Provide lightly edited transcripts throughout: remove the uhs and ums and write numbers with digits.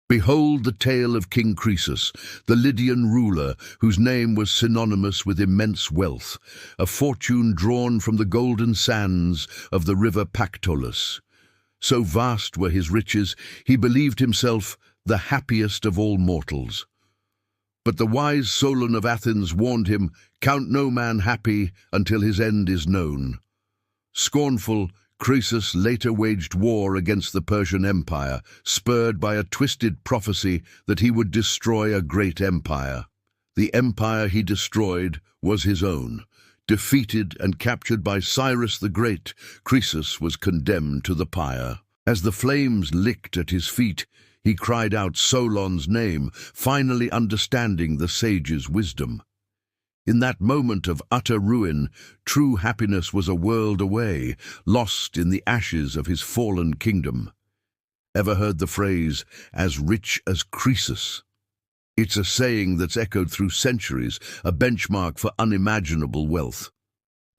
Behold the tale of King Croesus, the Lydian ruler whose name was synonymous with immense wealth, a fortune drawn from the golden sands of the river Pactolus. So vast were his riches, he believed himself the happiest of all mortals. But the wise Solon of Athens warned him, "Count no man happy until his end is known." Scornful, Croesus later waged war against the Persian Empire, spurred by a twisted prophecy that he would destroy a great empire. The empire he destroyed was his own. Defeated and captured by Cyrus the Great, Croesus was condemned to the pyre. As the flames licked at his feet, he cried out Solon's name, finally understanding the sage's wisdom. In that moment of utter ruin, true happiness was a world away, lost in the ashes of his fallen kingdom. Ever heard the phrase, "as rich as Croesus"? It's a saying that's echoed through centuries, a benchmark for unimaginable wealth.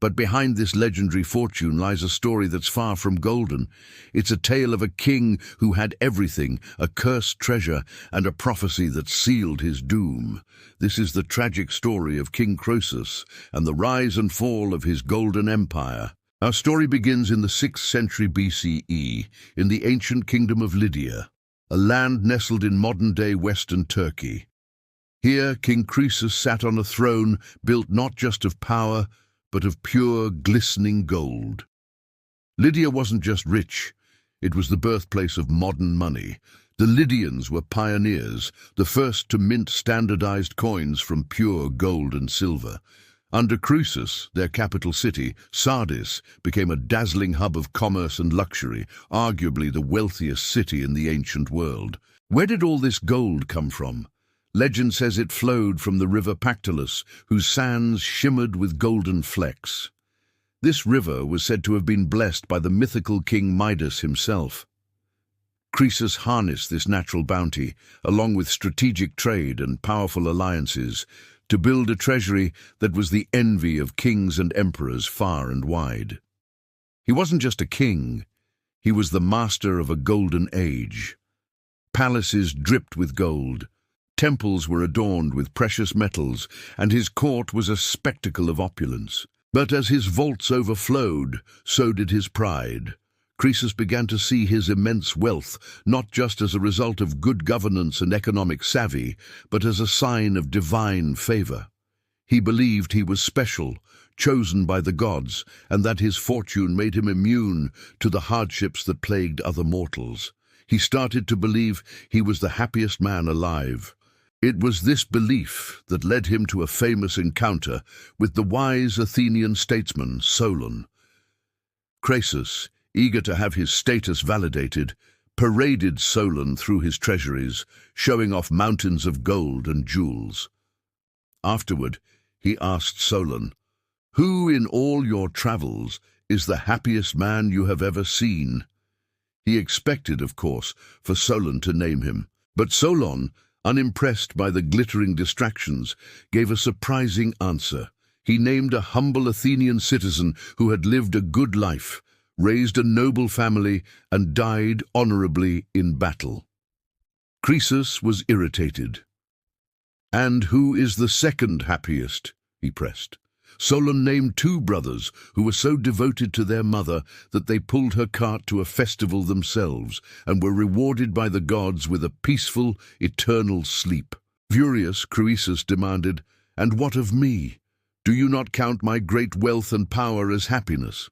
But behind this legendary fortune lies a story that's far from golden. It's a tale of a king who had everything, a cursed treasure, and a prophecy that sealed his doom. This is the tragic story of King Croesus and the rise and fall of his golden empire. Our story begins in the 6th century BCE, in the ancient kingdom of Lydia, a land nestled in modern-day western Turkey. Here, King Croesus sat on a throne built not just of power, but of pure, glistening gold. Lydia wasn't just rich, it was the birthplace of modern money. The Lydians were pioneers, the first to mint standardized coins from pure gold and silver. Under Croesus, their capital city, Sardis, became a dazzling hub of commerce and luxury, arguably the wealthiest city in the ancient world. Where did all this gold come from? Legend says it flowed from the river Pactolus, whose sands shimmered with golden flecks. This river was said to have been blessed by the mythical king Midas himself. Croesus harnessed this natural bounty, along with strategic trade and powerful alliances, to build a treasury that was the envy of kings and emperors far and wide. He wasn't just a king, he was the master of a golden age. Palaces dripped with gold, temples were adorned with precious metals, and his court was a spectacle of opulence. But as his vaults overflowed, so did his pride. Croesus began to see his immense wealth not just as a result of good governance and economic savvy, but as a sign of divine favor. He believed he was special, chosen by the gods, and that his fortune made him immune to the hardships that plagued other mortals. He started to believe he was the happiest man alive. It was this belief that led him to a famous encounter with the wise Athenian statesman Solon. Croesus, eager to have his status validated, paraded Solon through his treasuries, showing off mountains of gold and jewels. Afterward, he asked Solon, "Who in all your travels is the happiest man you have ever seen?" He expected, of course, for Solon to name him, but Solon, unimpressed by the glittering distractions, gave a surprising answer. He named a humble Athenian citizen who had lived a good life, raised a noble family, and died honorably in battle. Croesus was irritated. "And who is the second happiest?" he pressed. Solon named 2 brothers who were so devoted to their mother that they pulled her cart to a festival themselves and were rewarded by the gods with a peaceful, eternal sleep. Furious, Croesus demanded, "And what of me? Do you not count my great wealth and power as happiness?"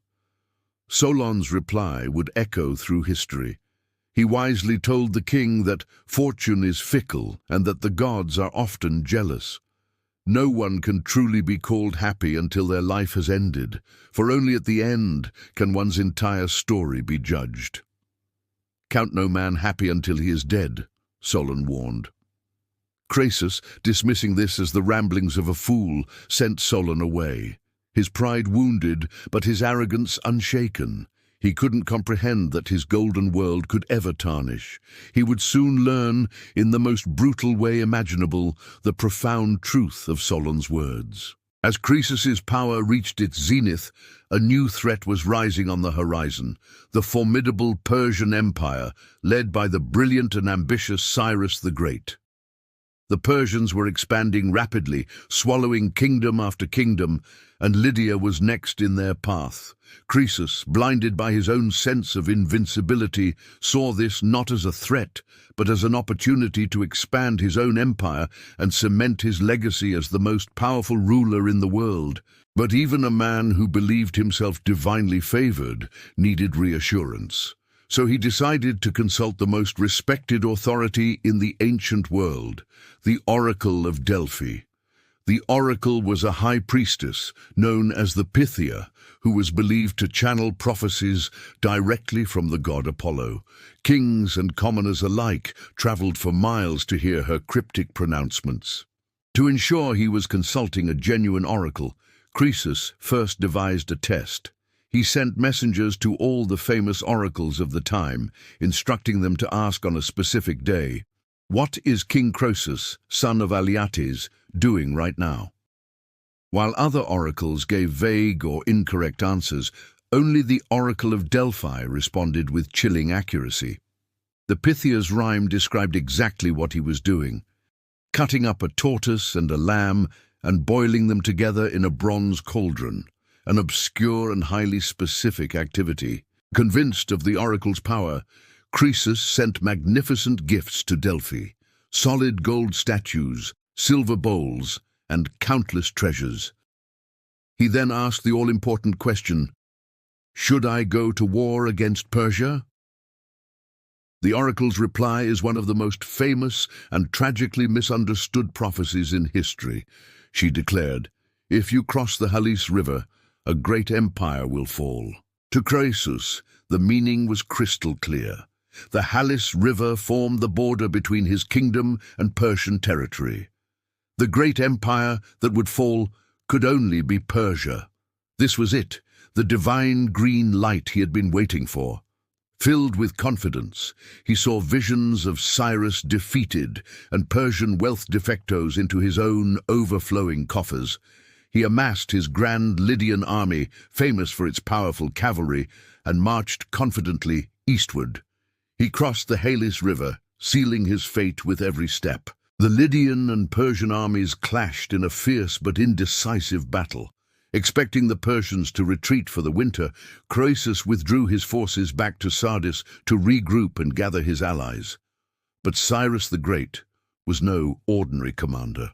Solon's reply would echo through history. He wisely told the king that fortune is fickle and that the gods are often jealous. No one can truly be called happy until their life has ended, for only at the end can one's entire story be judged. "Count no man happy until he is dead," Solon warned. Croesus, dismissing this as the ramblings of a fool, sent Solon away. His pride wounded, but his arrogance unshaken. He couldn't comprehend that his golden world could ever tarnish. He would soon learn, in the most brutal way imaginable, the profound truth of Solon's words. As Croesus's power reached its zenith, a new threat was rising on the horizon, the formidable Persian Empire, led by the brilliant and ambitious Cyrus the Great. The Persians were expanding rapidly, swallowing kingdom after kingdom, and Lydia was next in their path. Croesus, blinded by his own sense of invincibility, saw this not as a threat, but as an opportunity to expand his own empire and cement his legacy as the most powerful ruler in the world. But even a man who believed himself divinely favored needed reassurance. So he decided to consult the most respected authority in the ancient world, the Oracle of Delphi. The oracle was a high priestess known as the Pythia, who was believed to channel prophecies directly from the god Apollo. Kings and commoners alike traveled for miles to hear her cryptic pronouncements. To ensure he was consulting a genuine oracle, Croesus first devised a test. He sent messengers to all the famous oracles of the time, instructing them to ask on a specific day, "What is King Croesus, son of Alyattes, doing right now?" While other oracles gave vague or incorrect answers, only the Oracle of Delphi responded with chilling accuracy. The Pythia's rhyme described exactly what he was doing, cutting up a tortoise and a lamb and boiling them together in a bronze cauldron, an obscure and highly specific activity. Convinced of the oracle's power, Croesus sent magnificent gifts to Delphi, solid gold statues, silver bowls, and countless treasures. He then asked the all-important question, "Should I go to war against Persia?" The oracle's reply is one of the most famous and tragically misunderstood prophecies in history. She declared, "If you cross the Halys River, a great empire will fall." To Croesus, the meaning was crystal clear. The Halys River formed the border between his kingdom and Persian territory. The great empire that would fall could only be Persia. This was it, the divine green light he had been waiting for. Filled with confidence, he saw visions of Cyrus defeated and Persian wealth defectos into his own overflowing coffers. He amassed his grand Lydian army, famous for its powerful cavalry, and marched confidently eastward. He crossed the Halys River, sealing his fate with every step. The Lydian and Persian armies clashed in a fierce but indecisive battle. Expecting the Persians to retreat for the winter, Croesus withdrew his forces back to Sardis to regroup and gather his allies. But Cyrus the Great was no ordinary commander.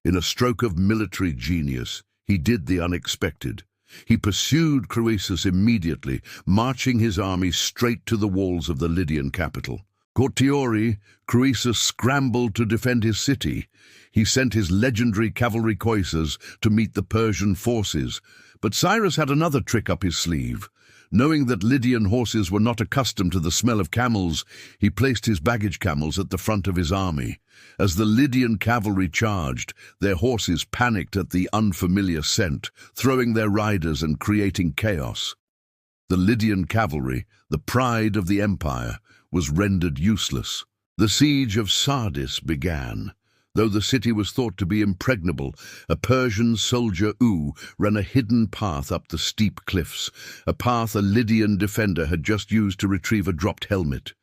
In a stroke of military genius, he did the unexpected. He pursued Croesus immediately, marching his army straight to the walls of the Lydian capital. Courtiori, Croesus scrambled to defend his city. He sent his legendary cavalry coursers to meet the Persian forces. But Cyrus had another trick up his sleeve. Knowing that Lydian horses were not accustomed to the smell of camels, he placed his baggage camels at the front of his army. As the Lydian cavalry charged, their horses panicked at the unfamiliar scent, throwing their riders and creating chaos. The Lydian cavalry, the pride of the empire, was rendered useless. The siege of Sardis began. Though the city was thought to be impregnable, a Persian soldier ran a hidden path up the steep cliffs, a path a Lydian defender had just used to retrieve a dropped helmet.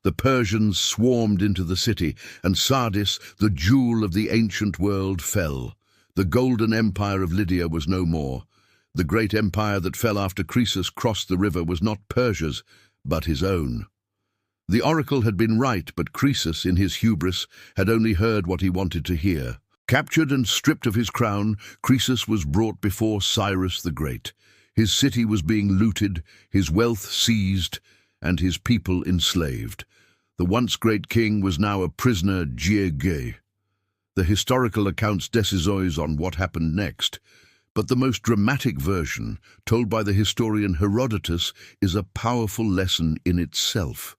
The Persians swarmed into the city, and Sardis, the jewel of the ancient world, fell. The golden empire of Lydia was no more. The great empire that fell after Croesus crossed the river was not Persia's, but his own. The oracle had been right, but Croesus, in his hubris, had only heard what he wanted to hear. Captured and stripped of his crown, Croesus was brought before Cyrus the Great. His city was being looted, his wealth seized, and his people enslaved. The once great king was now a prisoner gigue. The historical accounts decisize on what happened next, but the most dramatic version, told by the historian Herodotus, is a powerful lesson in itself.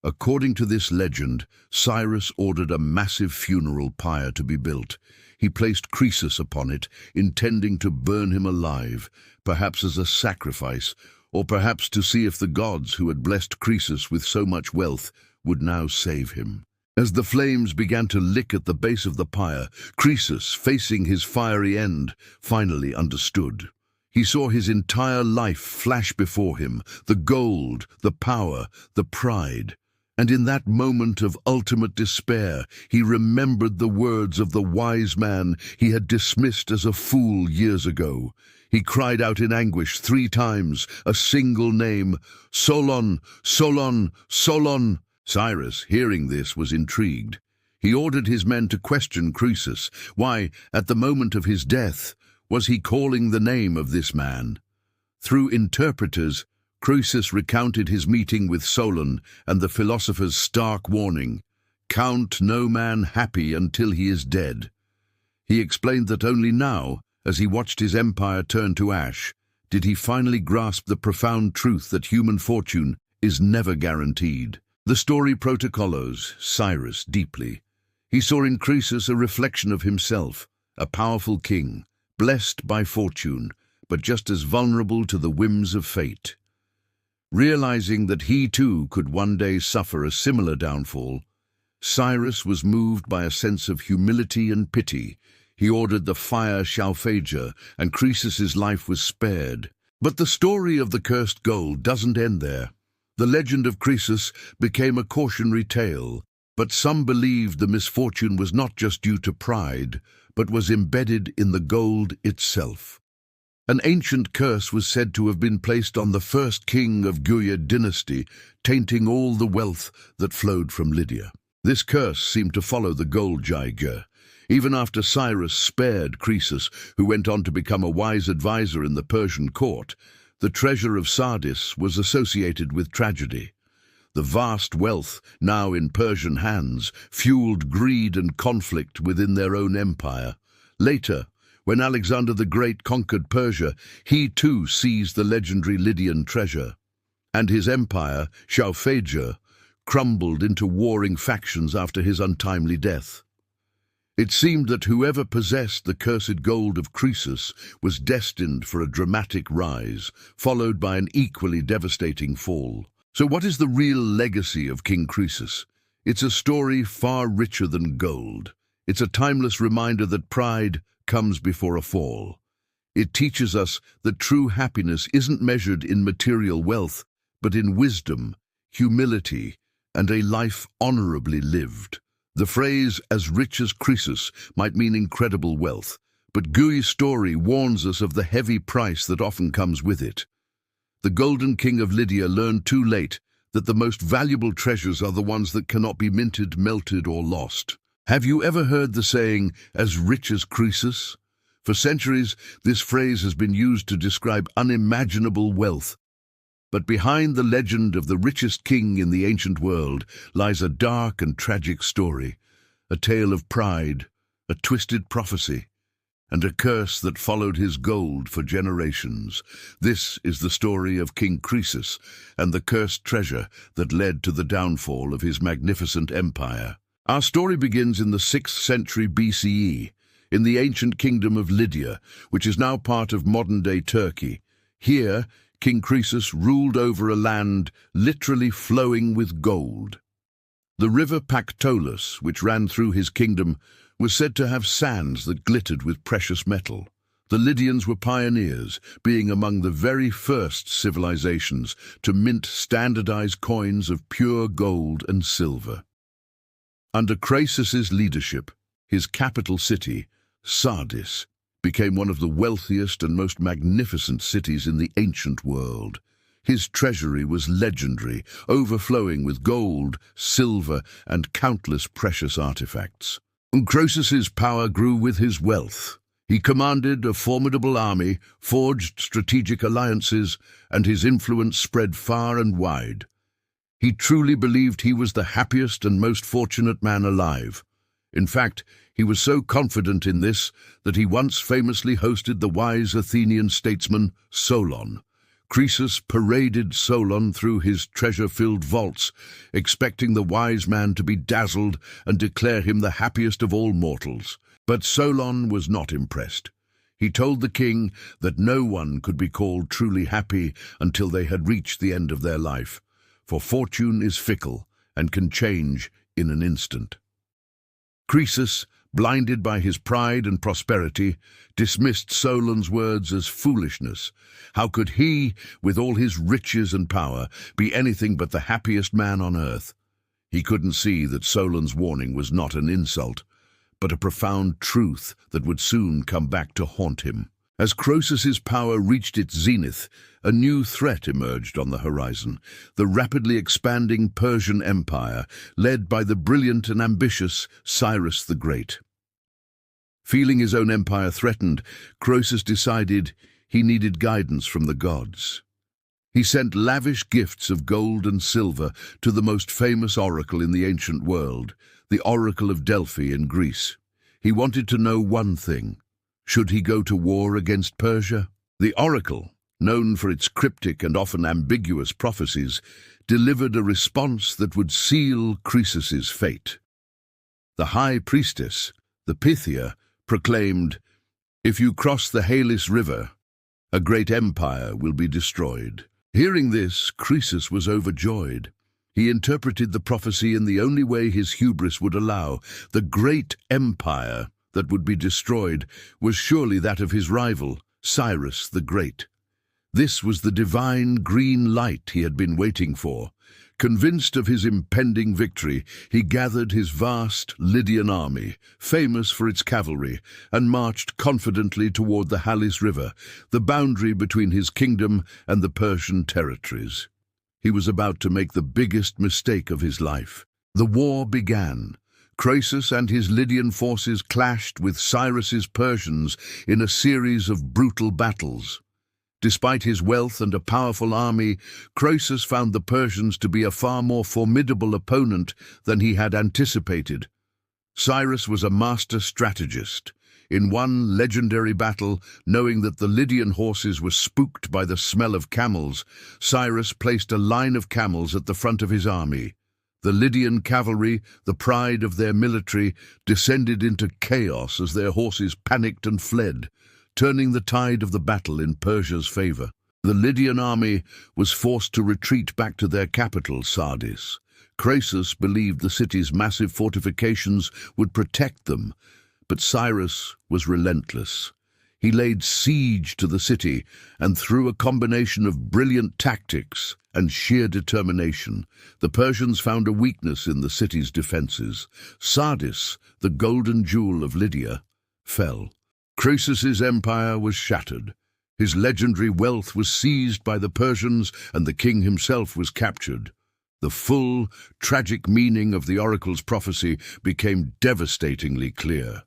According to this legend, Cyrus ordered a massive funeral pyre to be built. He placed Croesus upon it, intending to burn him alive, perhaps as a sacrifice, or perhaps to see if the gods who had blessed Croesus with so much wealth would now save him. As the flames began to lick at the base of the pyre, Croesus, facing his fiery end, finally understood. He saw his entire life flash before him, the gold, the power, the pride. And in that moment of ultimate despair, he remembered the words of the wise man he had dismissed as a fool years ago. He cried out in anguish 3 times, a single name, "Solon, Solon, Solon!" Cyrus, hearing this, was intrigued. He ordered his men to question Croesus. Why, at the moment of his death, was he calling the name of this man? Through interpreters, Croesus recounted his meeting with Solon and the philosopher's stark warning, "Count no man happy until he is dead." He explained that only now, as he watched his empire turn to ash, did he finally grasp the profound truth that human fortune is never guaranteed. The story protocolos Cyrus deeply. He saw in Croesus a reflection of himself, a powerful king, blessed by fortune, but just as vulnerable to the whims of fate. Realizing that he too could one day suffer a similar downfall, Cyrus was moved by a sense of humility and pity. He ordered the fire Shalfager, and Croesus's life was spared. But the story of the cursed gold doesn't end there. The legend of Croesus became a cautionary tale, but some believed the misfortune was not just due to pride, but was embedded in the gold itself. An ancient curse was said to have been placed on the first king of Guya dynasty, tainting all the wealth that flowed from Lydia. This curse seemed to follow the gold Jaeger. Even after Cyrus spared Croesus, who went on to become a wise advisor in the Persian court, the treasure of Sardis was associated with tragedy. The vast wealth, now in Persian hands, fueled greed and conflict within their own empire. Later, when Alexander the Great conquered Persia, he too seized the legendary Lydian treasure, and his empire, Shalfager, crumbled into warring factions after his untimely death. It seemed that whoever possessed the cursed gold of Croesus was destined for a dramatic rise, followed by an equally devastating fall. So what is the real legacy of King Croesus? It's a story far richer than gold. It's a timeless reminder that pride comes before a fall. It teaches us that true happiness isn't measured in material wealth, but in wisdom, humility, and a life honorably lived. The phrase, "as rich as Croesus," might mean incredible wealth, but Gui's story warns us of the heavy price that often comes with it. The Golden King of Lydia learned too late that the most valuable treasures are the ones that cannot be minted, melted, or lost. Have you ever heard the saying, "as rich as Croesus"? For centuries, this phrase has been used to describe unimaginable wealth. But behind the legend of the richest king in the ancient world lies a dark and tragic story, a tale of pride, a twisted prophecy, and a curse that followed his gold for generations. This is the story of King Croesus and the cursed treasure that led to the downfall of his magnificent empire. Our story begins in the 6th century BCE, in the ancient kingdom of Lydia, which is now part of modern-day Turkey. Here, King Croesus ruled over a land literally flowing with gold. The river Pactolus, which ran through his kingdom, was said to have sands that glittered with precious metal. The Lydians were pioneers, being among the very first civilizations to mint standardized coins of pure gold and silver. Under Croesus's leadership, his capital city, Sardis, became one of the wealthiest and most magnificent cities in the ancient world. His treasury was legendary, overflowing with gold, silver, and countless precious artifacts. Croesus's power grew with his wealth. He commanded a formidable army, forged strategic alliances, and his influence spread far and wide. He truly believed he was the happiest and most fortunate man alive. In fact, he was so confident in this that he once famously hosted the wise Athenian statesman Solon. Croesus paraded Solon through his treasure-filled vaults, expecting the wise man to be dazzled and declare him the happiest of all mortals. But Solon was not impressed. He told the king that no one could be called truly happy until they had reached the end of their life, for fortune is fickle and can change in an instant. Croesus, blinded by his pride and prosperity, dismissed Solon's words as foolishness. How could he, with all his riches and power, be anything but the happiest man on earth? He couldn't see that Solon's warning was not an insult, but a profound truth that would soon come back to haunt him. As Croesus's power reached its zenith, a new threat emerged on the horizon: the rapidly expanding Persian Empire, led by the brilliant and ambitious Cyrus the Great. Feeling his own empire threatened, Croesus decided he needed guidance from the gods. He sent lavish gifts of gold and silver to the most famous oracle in the ancient world, the Oracle of Delphi in Greece. He wanted to know one thing: should he go to war against Persia? The oracle, known for its cryptic and often ambiguous prophecies, delivered a response that would seal Croesus's fate. The high priestess, the Pythia, proclaimed, "If you cross the Halys River, a great empire will be destroyed." Hearing this, Croesus was overjoyed. He interpreted the prophecy in the only way his hubris would allow. The great empire that would be destroyed was surely that of his rival, Cyrus the Great. This was the divine green light he had been waiting for. Convinced of his impending victory, he gathered his vast Lydian army, famous for its cavalry, and marched confidently toward the Halys River, the boundary between his kingdom and the Persian territories. He was about to make the biggest mistake of his life. The war began. Croesus and his Lydian forces clashed with Cyrus's Persians in a series of brutal battles. Despite his wealth and a powerful army, Croesus found the Persians to be a far more formidable opponent than he had anticipated. Cyrus was a master strategist. In one legendary battle, knowing that the Lydian horses were spooked by the smell of camels, Cyrus placed a line of camels at the front of his army. The Lydian cavalry, the pride of their military, descended into chaos as their horses panicked and fled, turning the tide of the battle in Persia's favor. The Lydian army was forced to retreat back to their capital, Sardis. Croesus believed the city's massive fortifications would protect them, but Cyrus was relentless. He laid siege to the city, and through a combination of brilliant tactics and sheer determination, the Persians found a weakness in the city's defenses. Sardis, the golden jewel of Lydia, fell. Croesus's empire was shattered. His legendary wealth was seized by the Persians, and the king himself was captured. The full, tragic meaning of the oracle's prophecy became devastatingly clear.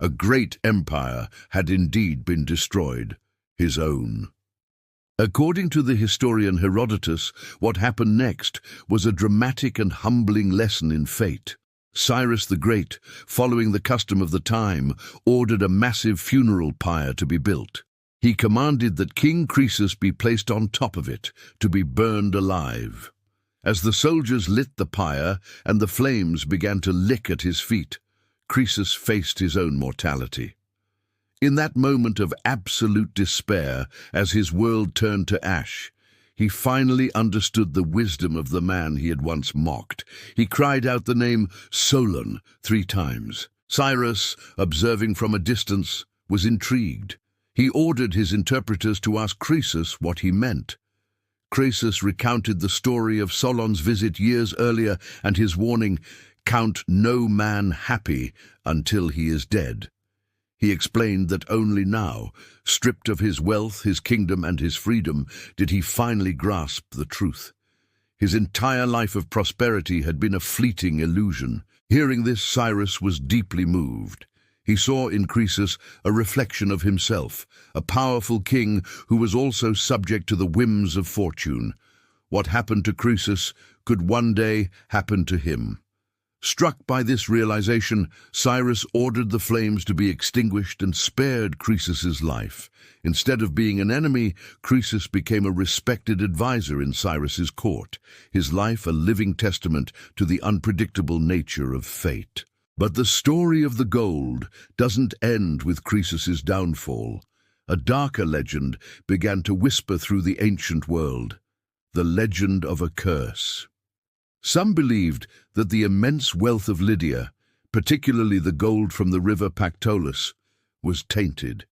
A great empire had indeed been destroyed, his own. According to the historian Herodotus, what happened next was a dramatic and humbling lesson in fate. Cyrus the Great, following the custom of the time, ordered a massive funeral pyre to be built. He commanded that King Croesus be placed on top of it, to be burned alive. As the soldiers lit the pyre and the flames began to lick at his feet, Croesus faced his own mortality. In that moment of absolute despair, as his world turned to ash, he finally understood the wisdom of the man he had once mocked. He cried out the name Solon 3 times. Cyrus, observing from a distance, was intrigued. He ordered his interpreters to ask Croesus what he meant. Croesus recounted the story of Solon's visit years earlier and his warning, "Count no man happy until he is dead." He explained that only now, stripped of his wealth, his kingdom, and his freedom, did he finally grasp the truth. His entire life of prosperity had been a fleeting illusion. Hearing this, Cyrus was deeply moved. He saw in Croesus a reflection of himself, a powerful king who was also subject to the whims of fortune. What happened to Croesus could one day happen to him. Struck by this realization, Cyrus ordered the flames to be extinguished and spared Croesus's life. Instead of being an enemy, Croesus became a respected advisor in Cyrus's court, his life a living testament to the unpredictable nature of fate. But the story of the gold doesn't end with Croesus's downfall. A darker legend began to whisper through the ancient world, the legend of a curse. Some believed that the immense wealth of Lydia, particularly the gold from the river Pactolus, was tainted.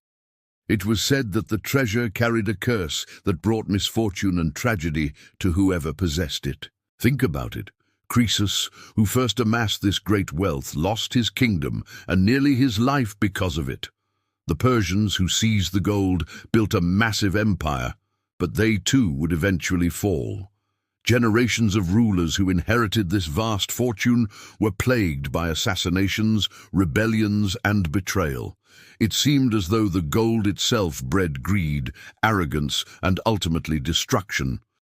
It was said that the treasure carried a curse that brought misfortune and tragedy to whoever possessed it. Think about it. Croesus, who first amassed this great wealth, lost his kingdom and nearly his life because of it. The Persians, who seized the gold, built a massive empire, but they too would eventually fall. Generations of rulers who inherited this vast fortune were plagued by assassinations, rebellions, and betrayal. It seemed as though the gold itself bred greed, arrogance, and ultimately destruction.